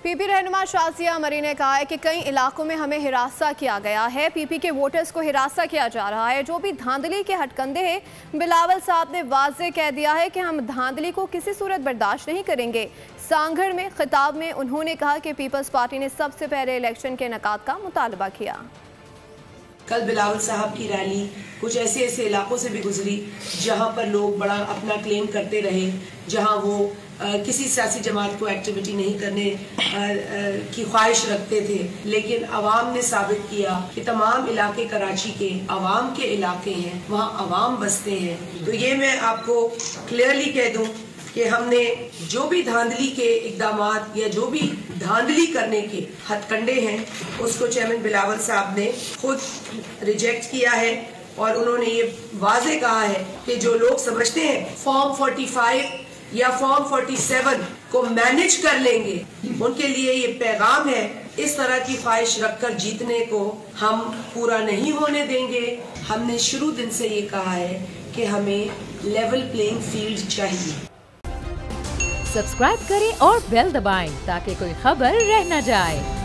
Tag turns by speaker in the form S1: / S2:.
S1: PP रहनुमा शाजिया मरी ने कहा है कि कई इलाकों में हमें हिरासा किया गया है। पीपी के वोटर्स को हिरासा किया जा रहा है। जो भी धांधली के हटकंडे हैं, बिलावल साहब ने वाज़ेह कह दिया है कि हम धांधली को किसी सूरत बर्दाश्त नहीं करेंगे। सांगड़ में खिताब में उन्होंने कहा कि पीपल्स पार्टी ने सबसे पहले इलेक्शन के इनेकाद का मुतालबा किया।
S2: कल बिलावल साहब की रैली कुछ ऐसे इलाकों से भी गुजरी जहां पर लोग बड़ा अपना क्लेम करते रहे, जहां वो किसी सियासी जमात को एक्टिविटी नहीं करने की ख्वाहिश रखते थे, लेकिन अवाम ने साबित किया कि तमाम इलाके कराची के अवाम के इलाके हैं, वहाँ अवाम बसते हैं। तो ये मैं आपको क्लियरली कह दूं कि हमने जो भी धांधली के इक़दामात या जो भी धांधली करने के हथकंडे हैं, उसको चेयरमैन बिलावल साहब ने खुद रिजेक्ट किया है और उन्होंने ये वाज़ेह कहा है कि जो लोग समझते हैं फॉर्म 45 या फॉर्म 47 को मैनेज कर लेंगे, उनके लिए ये पैगाम है। इस तरह की ख्वाहिश रखकर जीतने को हम पूरा नहीं होने देंगे। हमने शुरू दिन से ये कहा है कि हमें लेवल प्लेइंग फील्ड चाहिए।
S3: सब्सक्राइब करें और बेल दबाएं ताकि कोई खबर रह न जाए।